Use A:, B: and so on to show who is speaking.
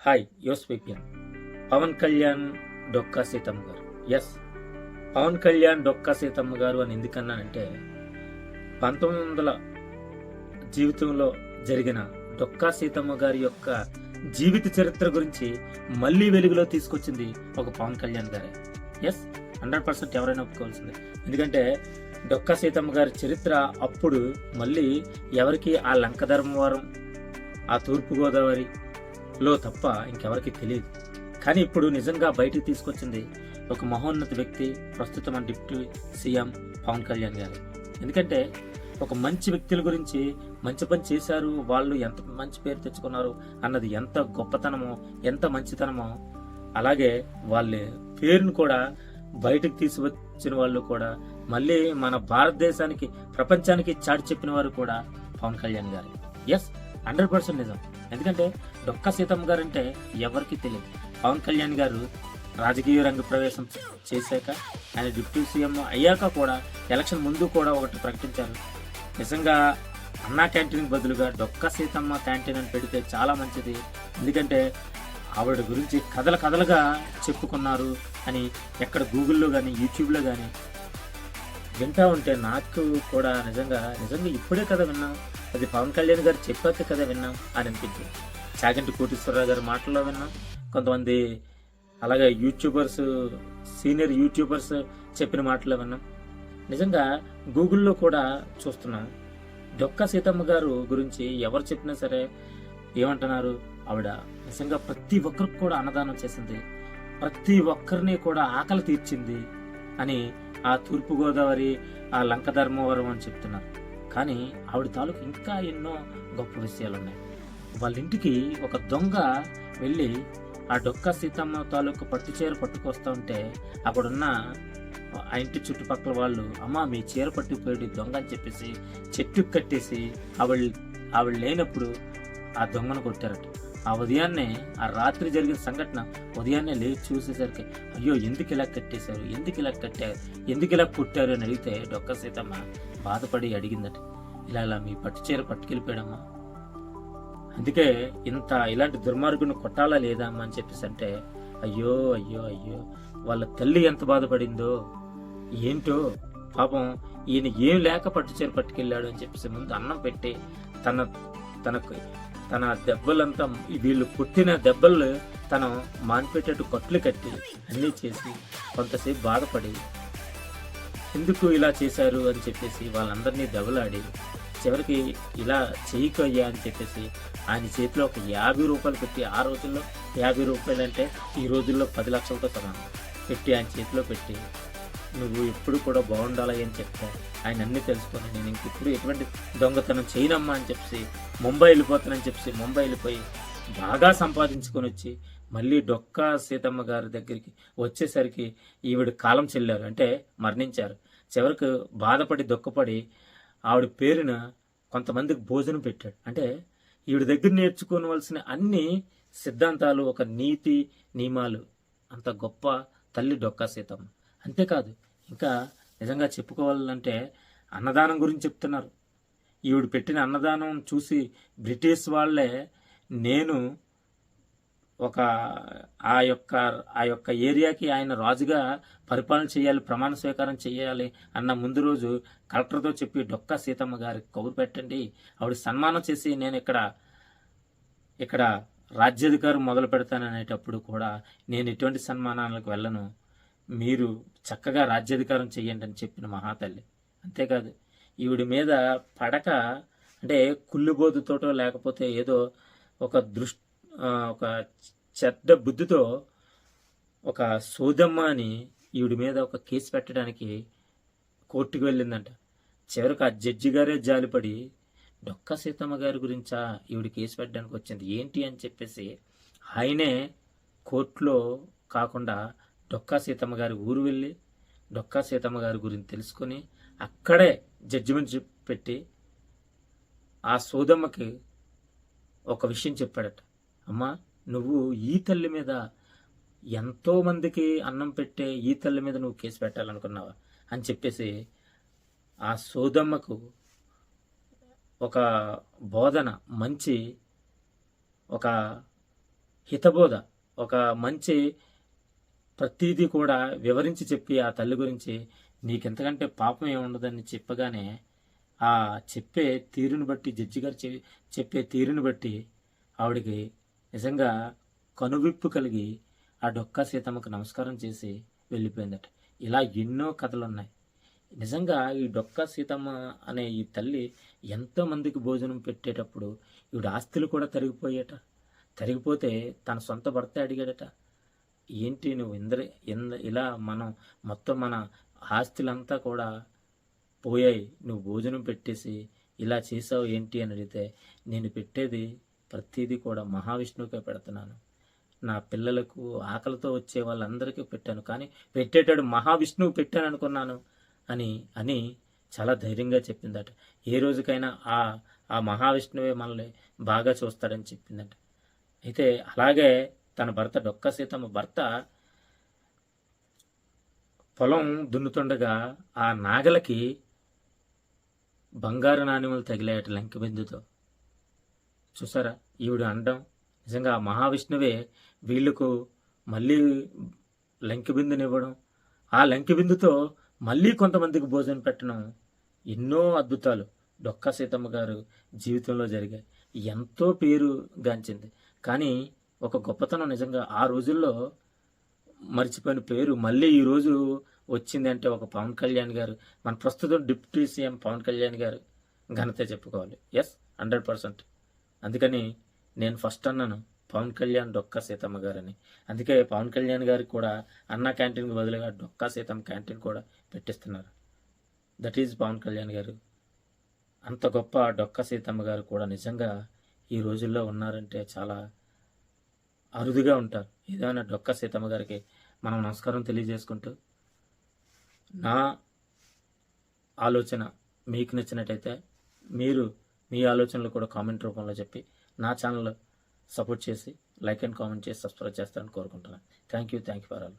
A: Hi యోస్ VPN. Pawan Kalyan Dokka Seethamma గారు. Yes, Pawan Kalyan Dokka Seethamma గారు అని ఎందుకన్నానంటే 1900 జీవితంలో జరిగిన డొక్కా సీతమ్మ గారి యొక్క జీవిత చరిత్ర గురించి మళ్ళీ వెలుగులో తీసుకొచ్చింది ఒక పవన్ కళ్యాణ్ గారే. ఎస్, 100% ఎవరైనా ఒప్పుకోవాల్సిందే. ఎందుకంటే డొక్కా సీతమ్మ గారి చరిత్ర అప్పుడు మళ్ళీ ఎవరికి ఆ లంక ధర్మవరం, ఆ తూర్పుగోదావరి లో తప్ప ఇంకెవరికి తెలియదు. కానీ ఇప్పుడు నిజంగా బయటికి తీసుకొచ్చింది ఒక మహోన్నత వ్యక్తి, ప్రస్తుతం మన డిప్యూటీ సీఎం పవన్ కళ్యాణ్ గారు. ఎందుకంటే ఒక మంచి వ్యక్తుల గురించి మంచి పని చేశారు, వాళ్ళు ఎంత మంచి పేరు తెచ్చుకున్నారు అన్నది ఎంత గొప్పతనమో, ఎంత మంచితనమో, అలాగే వాళ్ళ పేరును కూడా బయటకు తీసుకొచ్చిన వాళ్ళు కూడా, మళ్ళీ మన భారతదేశానికి, ప్రపంచానికి చాటి చెప్పిన వారు కూడా పవన్ కళ్యాణ్ గారు. ఎస్, 100% నిజం. ఎందుకంటే డొక్కా సీతమ్మ గారు అంటే ఎవరికి తెలియదు. పవన్ కళ్యాణ్ గారు రాజకీయ రంగ ప్రవేశం చేశాక, ఆయన డిప్యూటీ సీఎం అయ్యాక కూడా, ఎలక్షన్ ముందు కూడా ఒకటి ప్రకటించారు. నిజంగా అన్నా క్యాంటీన్ బదులుగా డొక్కా సీతమ్మ క్యాంటీన్ అని పెడితే చాలా మంచిది, ఎందుకంటే ఆవిడ గురించి కథలుగా చెప్పుకున్నారు అని ఎక్కడ గూగుల్లో కానీ యూట్యూబ్లో కానీ వింటా ఉంటే నాకు కూడా నిజంగా ఇప్పుడే కదా విన్నాం, అది పవన్ కళ్యాణ్ గారు చెప్పాక కదా విన్నాం అని అనిపించింది. చాగంటి కోటేశ్వరరావు గారి మాటల్లో విన్నాం, కొంతమంది అలాగే సీనియర్ యూట్యూబర్స్ చెప్పిన మాటల్లో విన్నాం. నిజంగా గూగుల్లో కూడా చూస్తున్నాం. డొక్కా సీతమ్మ గారు గురించి ఎవరు చెప్పినా సరే ఏమంటున్నారు, ఆవిడ నిజంగా ప్రతి ఒక్కరికి కూడా అన్నదానం చేసింది, ప్రతి ఒక్కరిని కూడా ఆకలి తీర్చింది అని ఆ తూర్పుగోదావరి, ఆ లంక ధర్మవరం అని చెప్తున్నారు. కానీ ఆవిడ తాలూకు ఇంకా ఎన్నో గొప్ప విషయాలు ఉన్నాయి. వాళ్ళ ఇంటికి ఒక దొంగ వెళ్ళి ఆ డొక్కా సీతమ్మ తాలూకు పట్టు చీర పట్టుకొస్తా ఉంటే అక్కడున్న ఆ ఇంటి చుట్టుపక్కల వాళ్ళు, అమ్మ మీ చీర పట్టుకుపోయి దొంగ అని చెప్పేసి చెట్టు కట్టేసి ఆవిడ లేనప్పుడు ఆ దొంగను కొట్టారట. ఆ ఉదయాన్నే, ఆ రాత్రి జరిగిన సంఘటన ఉదయాన్నే లేచి చూసేసరికి, అయ్యో ఎందుకు ఇలా కట్టేశారు, ఎందుకు ఇలా కొట్టారు అని అడిగితే డొక్కా సీతమ్మ బాధపడి అడిగిందట, ఇలా మీ పట్టు చీర పట్టుకెళ్ళిపోయాడమ్మా, అందుకే ఇలాంటి దుర్మార్గుని కొట్టాలా లేదా అమ్మా అని చెప్పేసి అంటే, అయ్యో వాళ్ళ తల్లి ఎంత బాధపడిందో ఏంటో పాపం, ఈయన ఏం లేక పట్టు చీర పట్టుకెళ్ళాడు అని చెప్పేసి ముందు అన్నం పెట్టి తన దెబ్బలంతా, వీళ్ళు పుట్టిన దెబ్బలు తను మానిపెట్టేట్టు కట్లు కట్టి అన్నీ చేసి కొంతసేపు బాధపడి ఎందుకు ఇలా చేశారు అని చెప్పేసి వాళ్ళందరినీ దెబ్బలాడి చివరికి ఇలా చేయకయ్యా అని చెప్పేసి ఆయన చేతిలో ఒక 50 రూపాయలు పెట్టి, ఆ రోజుల్లో 50 రూపాయలు అంటే ఈ రోజుల్లో 10 లక్షలతో సమానం పెట్టి ఆయన చేతిలో పెట్టి, నువ్వు ఎప్పుడు కూడా బాగుండాలి అని చెప్తే ఆయన అన్నీ తెలుసుకొని, నేను ఇంకెప్పుడు ఎటువంటి దొంగతనం చేయనమ్మా అని చెప్పి ముంబై వెళ్ళిపోతానని చెప్పి ముంబై వెళ్ళిపోయి బాగా సంపాదించుకొని వచ్చి మళ్ళీ డొక్కా సీతమ్మ గారి దగ్గరికి వచ్చేసరికి ఈవిడ కాలం చెల్లారు, అంటే మరణించారు. చివరికి బాధపడి దుఃఖపడి ఆవిడ పేరున కొంతమందికి భోజనం పెట్టాడు. అంటే ఈవిడ దగ్గర నేర్చుకోవలసిన అన్ని సిద్ధాంతాలు, ఒక నీతి నియమాలు, అంత గొప్ప తల్లి డొక్కా సీతమ్మ. అంతేకాదు, ఇంకా నిజంగా చెప్పుకోవాలంటే అన్నదానం గురించి చెప్తున్నారు. ఈవిడ పెట్టిన అన్నదానం చూసి బ్రిటిష్ వాళ్ళే, నేను ఆ యొక్క ఏరియాకి ఆయన రాజుగా పరిపాలన చేయాలి, ప్రమాణ స్వీకారం చేయాలి అన్న ముందు రోజు కలెక్టర్తో చెప్పి, డొక్కా సీతమ్మ గారికి కబురు పెట్టండి, ఆవిడ సన్మానం చేసి నేను ఇక్కడ రాజ్యాధికారం మొదలు పెడతాననేటప్పుడు కూడా నేను ఎటువంటి సన్మానాలకు వెళ్ళను, మీరు చక్కగా రాజ్యాధికారం చెయ్యండి అని చెప్పిన మహాతల్లి. అంతేకాదు, ఈవిడి మీద పడక, అంటే కుళ్ళుబోదుతోటో లేకపోతే ఏదో ఒక చెడ్డ బుద్ధితో ఒక సోదమ్మ అని ఈవిడి మీద ఒక కేసు పెట్టడానికి కోర్టుకు వెళ్ళిందంట. చివరికి ఆ జడ్జి గారే జాలిపడి, డొక్కా సీతమ్మ గారి గురించా ఈవిడ కేసు పెట్టడానికి వచ్చింది ఏంటి అని చెప్పేసి ఆయనే కోర్టులో కాకుండా డొక్కా సీతమ్మ గారి ఊరు వెళ్ళి డొక్కా సీతమ్మ గారి గురించి తెలుసుకొని అక్కడే జడ్జిమెంట్ పెట్టి ఆ సోదమ్మకి ఒక విషయం చెప్పాడట, అమ్మా నువ్వు ఈ తల్లి మీద, ఎంతో మందికి అన్నం పెట్టే ఈ తల్లి మీద నువ్వు కేసు పెట్టాలనుకున్నావా అని చెప్పేసి ఆ సోదమ్మకు ఒక బోధన, మంచి ఒక హితబోధ, ఒక మంచి ప్రతీది కూడా వివరించి చెప్పి ఆ తల్లి గురించి నీకెంతకంటే పాపం ఏముండదని చెప్పగానే ఆ చెప్పే తీరుని బట్టి జడ్జి గారు చెప్పే తీరుని బట్టి ఆవిడికి నిజంగా కనువిప్పు కలిగి ఆ డొక్కా సీతమ్మకు నమస్కారం చేసి వెళ్ళిపోయిందట. ఇలా ఎన్నో కథలు ఉన్నాయి. నిజంగా ఈ డొక్కా సీతమ్మ అనే ఈ తల్లి ఎంతోమందికి భోజనం పెట్టేటప్పుడు ఈవిడ ఆస్తులు కూడా తరిగిపోతే తన సొంత భర్త అడిగాడట, ఏంటి నువ్వు ఇలా మొత్తం మన ఆస్తులంతా కూడా పోయాయి, నువ్వు భోజనం పెట్టేసి ఇలా చేసావు ఏంటి అని అడిగితే, నేను పెట్టేది ప్రతిదీ కూడా మహావిష్ణువుకే పెడుతున్నాను, నా పిల్లలకు ఆకలితో వచ్చే వాళ్ళందరికీ పెట్టాను, కానీ పెట్టేటాడు మహావిష్ణువు పెట్టాను అనుకున్నాను అని చాలా ధైర్యంగా చెప్పిందట. ఏ రోజుకైనా ఆ మహావిష్ణువే మనల్ని బాగా చూస్తాడని చెప్పిందట. అయితే అలాగే తన భర్త డొక్కా సీతమ్మ భర్త పొలం దున్నుతుండగా ఆ నాగలకి బంగారు నాణ్యములు తగిలాయట లంకి బిందుతో. చూసారా ఈవిడ అండం, నిజంగా ఆ మహావిష్ణువే వీళ్ళకు మళ్ళీ లంకి బిందునివ్వడం, ఆ లంకి బిందుతో మళ్ళీ కొంతమందికి భోజనం పెట్టడం, ఎన్నో అద్భుతాలు డొక్కా సీతమ్మ గారు జీవితంలో జరిగాయి. ఎంతో పేరు గాంచింది. కానీ ఒక గొప్పతనం నిజంగా ఆ రోజుల్లో మర్చిపోయిన పేరు మళ్ళీ ఈరోజు వచ్చింది అంటే ఒక పవన్ కళ్యాణ్ గారు, మన ప్రస్తుతం డిప్యూటీ సీఎం పవన్ కళ్యాణ్ గారు ఘనత చెప్పుకోవాలి. 100%. అందుకని నేను ఫస్ట్ అన్నాను పవన్ కళ్యాణ్ డొక్కా సీతమ్మ గారని. అందుకే పవన్ కళ్యాణ్ గారికి కూడా అన్నా క్యాంటీన్కి బదులుగా డొక్కా సీతమ్మ క్యాంటీన్ కూడా పెట్టిస్తున్నారు. దట్ ఈజ్ పవన్ కళ్యాణ్ గారు. అంత గొప్ప డొక్కా సీతమ్మ గారు కూడా నిజంగా ఈ రోజుల్లో ఉన్నారంటే చాలా అరుదుగా ఉంటారు. ఏదైనా డొక్కా సీతమ్మ గారికి మనం నమస్కారం తెలియజేసుకుంటూ, నా ఆలోచన మీకు నచ్చినట్టయితే మీరు మీ ఆలోచనలు కూడా కామెంట్ రూపంలో చెప్పి నా ఛానల్ సపోర్ట్ చేసి లైక్ అండ్ కామెంట్ చేసి సబ్స్క్రైబ్ చేస్తారని కోరుకుంటున్నాను. Thank you for all.